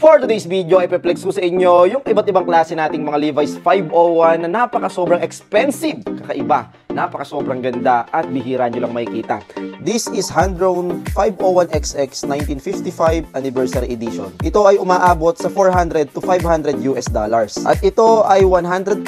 For today's video, ipeplex ko sa inyo yung iba't ibang klase nating mga Levi's 501 na napaka-sobrang expensive, kakaiba, napaka-sobrang ganda at bihira nyo lang makikita. This is Handrone 501XX 1955 Anniversary Edition. Ito ay umaabot sa 400 to 500 US dollars. At ito ay 100%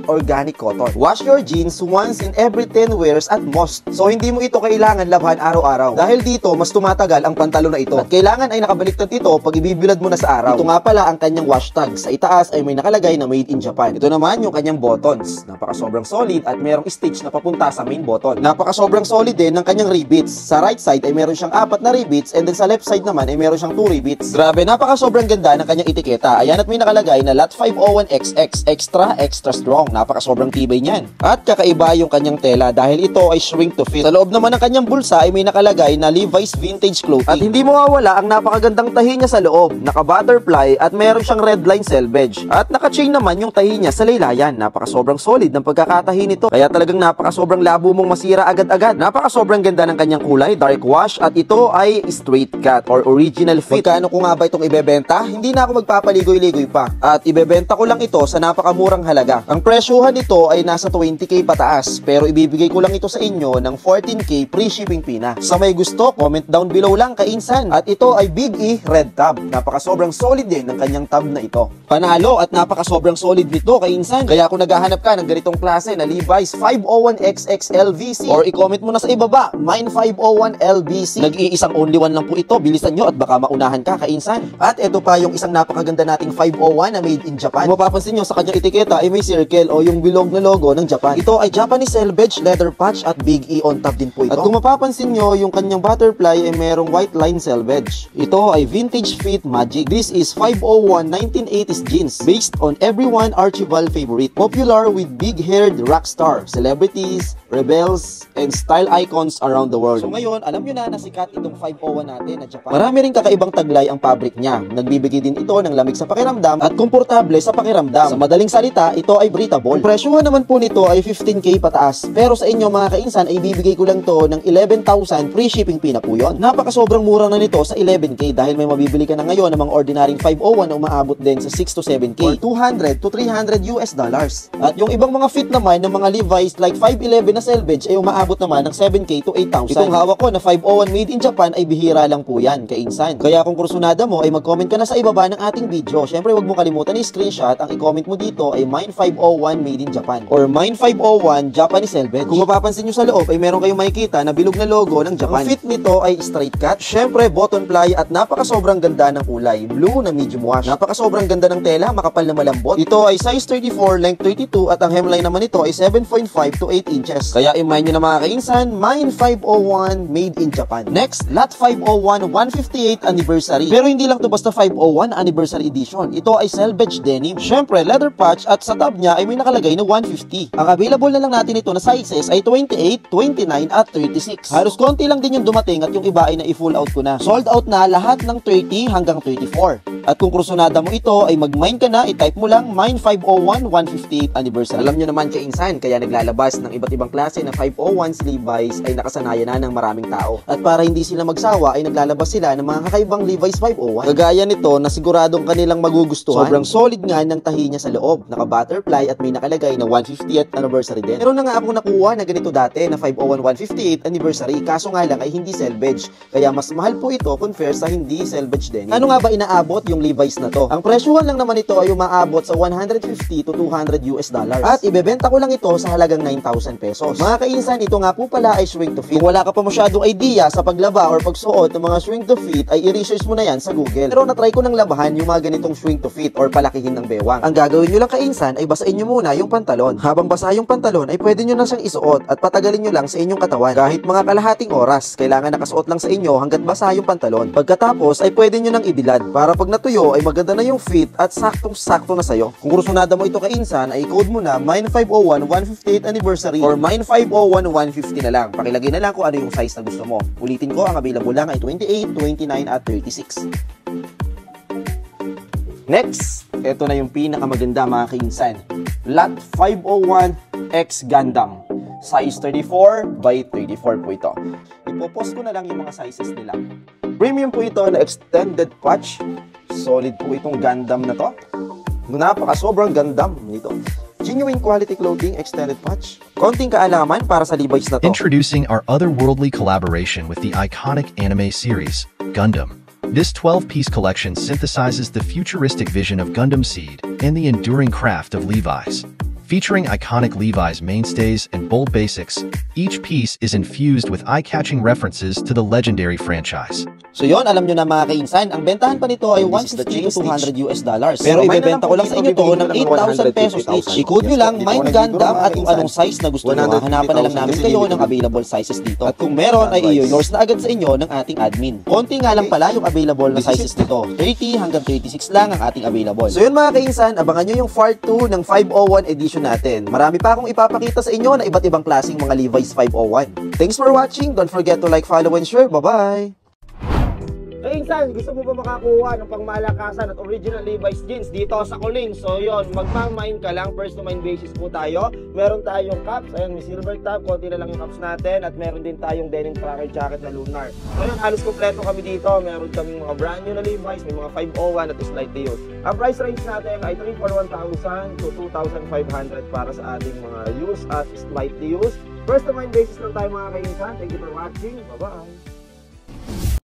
organic cotton. Wash your jeans once in every 10 wears at most. So hindi mo ito kailangan labhan araw-araw. Dahil dito, mas tumatagal ang pantalon na ito. At kailangan ay nakabaliktad ito pag ibibilad mo na sa araw. Ito nga pala ang kanyang wash tag. Sa itaas ay may nakalagay na made in Japan. Ito naman yung kanyang buttons. Napaka-sobrang solid at merong stitch na papunta sa main button. Napaka-sobrang solid din ng kanyang rivets. Sa right side ay meron siyang 4 na rivets and then sa left side naman ay meron siyang 2 rivets. Grabe, napaka-sobrang ganda ng kanyang etiketa. Ayan at may nakalagay na Lot 501XX extra strong. Napaka-sobrang tibay niyan. At kakaiba yung kanyang tela dahil ito ay shrink to fit. Sa loob naman ng kanyang bulsa ay may nakalagay na Levi's Vintage Clothing. At hindi mawawala ang napakagandang tahi niya sa loob. Naka-butterfly at meron siyang red line selvage. At naka-chain naman yung tahi niya sa laylayan. Napaka-sobrang solid ng pagkakatahi nito. Kaya talagang napaka-sobrang labo mong masira agad-agad. Napaka-sobrang ganda ng kanyang kulay, dark wash, at ito ay straight cut or original fit. Magkano ko nga ba itong ibebenta? Hindi na ako magpapaligoy-ligoy pa. At ibebenta ko lang ito sa napakamurang halaga. Ang presyuhan nito ay nasa 20k pataas. Pero ibibigay ko lang ito sa inyo ng 14k free shipping fee na. Sa may gusto, comment down below lang kainsan. At ito ay Big E Red Tab. Napaka-sobrang solid din ng kanyang tab na ito. Panalo at napaka-sobrang solid nito kainsan. Kaya kung naghahanap ka ng ganitong klase na Levi's 501XX LVC or i-comment mo na sa ibaba, mine 501 LBC. Nag-iisang only one lang po ito. Bilisan nyo at baka maunahan ka kainsan. At ito pa yung isang napakaganda nating 501 na made in Japan. Kung mapapansin nyo sa kanyang etiketa ay may circle o yung bilog na logo ng Japan. Ito ay Japanese selvage, leather patch at Big E on top din po ito. At kung mapapansin nyo, yung kanyang butterfly ay merong white line selvage. Ito ay vintage fit magic. This is 501 1980s jeans based on everyone archival favorite. Popular with big-haired rock star, celebrities, rebels, and style icons around the world. So ngayon, alam nyo na sikat itong 501 natin na Japan. Marami ring kakaibang taglay ang fabric niya. Nagbibigay din ito ng lamig sa pakiramdam at komportable sa pakiramdam. Sa madaling salita, ito ay breathable. Ang presyuhan naman po nito ay 15k pataas. Pero sa inyo mga kainsan ay bibigay ko lang to ng 11,000 free shipping fee na po yun. Napaka-sobrang mura na nito sa 11k dahil may mabibili ka na ngayon ng mga ordinaryong 501 na umaabot din sa 6 to 7k or 200 to 300 US dollars. At yung ibang mga fit naman ng mga Levi's like 511 na selvage ay umaabot naman ng 7k to 8,000. Itong hawak ko na 501 made in Japan ay bihira lang po yan, kainsan. Kaya kung kursunada mo ay mag-comment ka na sa ibaba ng ating video. Syempre wag mo kalimutan i-screenshot. Ang i-comment mo dito ay mine 501 made in Japan or mine 501 Japanese selvage. Kung mapapansin nyo sa loob ay meron kayong makikita na bilog na logo ng Japan. Ang fit nito ay straight cut, syempre button fly at napaka-sobrang ganda ng kulay. Blue na medium wash. Napaka-sobrang ganda ng tela, makapal na malambot. Ito ay size 34, length 32 at ang hemline naman nito ay 7.5 to 8 inches. Kaya i-mind nyo na mga kainsan, mine 501 made in Japan. Next, Lot 501 158th Anniversary. Pero hindi lang to basta 501 Anniversary Edition. Ito ay selvage denim. Syempre, leather patch at sa tab niya ay may nakalagay na 150. Ang available na lang natin ito na sizes ay 28, 29 at 36. Halos konti lang din yung dumating at yung iba ay na-full out ko na. Sold out na lahat ng 30 hanggang 34. At kung kursunada mo ito ay mag-mine ka na, i-type mo lang mine 501 158th Anniversary. Alam nyo naman kainsan, kaya naglalabas ng iba't ibang klase na 501s Levi's ay nakasanayan na ng maraming tao. At para hindi sila magsawa ay naglalabas sila ng mga kakaibang Levi's 501. Kagaya nito na siguradong kanilang magugustuhan. Sobrang solid nga ng tahi niya sa loob. Naka-butterfly at may nakalagay na 150th Anniversary din. Meron na nga ako nakuha na ganito dati na 501 158th Anniversary. Kaso nga lang ay hindi selvage. Kaya mas mahal po ito compare sa hindi selvage din. Ano nga ba inaabot yung Levi's na to? Ang presyuhan lang naman ito ay umaabot sa 150 to 200 US dollars. At ibebenta ko lang ito sa halagang 9,000 pesos. Mga kainsan, ito nga po pala ay shrink to fit. Kung wala ka pa masyadong idea sa paglaba or pagsuot ng mga shrink to fit, ay i-research mo na yan sa Google. Pero natry ko ng labahan yung mga ganitong shrink to fit or palakihin ng bewang. Ang gagawin nyo lang kainsan ay basain nyo muna yung pantalon. Habang basa yung pantalon ay pwede nyo na siyang isuot at patagalin nyo lang sa inyong katawan. Kahit mga kalahating oras, kailangan nakasuot lang sa inyo hanggat basa yung pantalon. Pagkatapos ay pwede nyo nang ibilad para pag natuyo ay maganda na yung fit at saktong-sakto na sa'yo. Kung kursunada mo ito kainsan ay code mo na mine 501 158th Anniversary or mine 501 150 na lang. Pakilagay na lang kung ano yung size na gusto mo. Ulitin ko, ang available lang ay 28, 29 at 36. Next, ito na yung pinakamaganda mga kainsan. Lot 501 X Gundam. Size 34 by 34 po ito. Ipopost ko na lang yung mga sizes nila. Premium po ito na extended patch. Solid po itong Gundam na to. Sobrang Gundam nito. Genuine quality clothing, extended patch. Konting kaalaman para sa Levi's na to. Introducing our otherworldly collaboration with the iconic anime series, Gundam. This 12-piece collection synthesizes the futuristic vision of Gundam Seed and the enduring craft of Levi's. Featuring iconic Levi's mainstays and bold basics, each piece is infused with eye-catching references to the legendary franchise. So yon, alam nyo na mga kainsan, ang bentahan pa nito ay $150 to $200 US. Pero ibebenta ko lang sa inyo to ng 8,000 pesos each. I-code nyo lang Mind Gundam at kung anong size na gusto nyo. Hanapan na lang namin kayo ng available sizes dito. At kung meron ay i-yours na agad sa inyo ng ating admin. Konti nga lang pala yung available na sizes nito. 30 hanggang 36 lang ang ating available. So yun mga kainsan, abangan nyo yung part 2 ng 501 edition natin. Marami pa akong ipapakita sa inyo na iba't ibang klaseng mga Levi's 501. Thanks for watching. Don't forget to like, follow, and share. Bye-bye! Hey insan, gusto mo ba makakuha ng pangmalakasan at original Levi's jeans dito sa Kuling? So yon, magmamine ka lang, first to mine basis po tayo. Meron tayong caps, ayan, may silver top, konti na lang yung caps natin. At meron din tayong denim tracker jacket na lunar. So yun, halos kompleto kami dito. Meron kami mga brand new na Levi's, may mga 501 at slightly used. Ang price range natin ay 3 for 1,000 to 2,500 para sa ating mga used at slightly used. First to mine basis lang tayo mga kainsan. Thank you for watching. Bye-bye!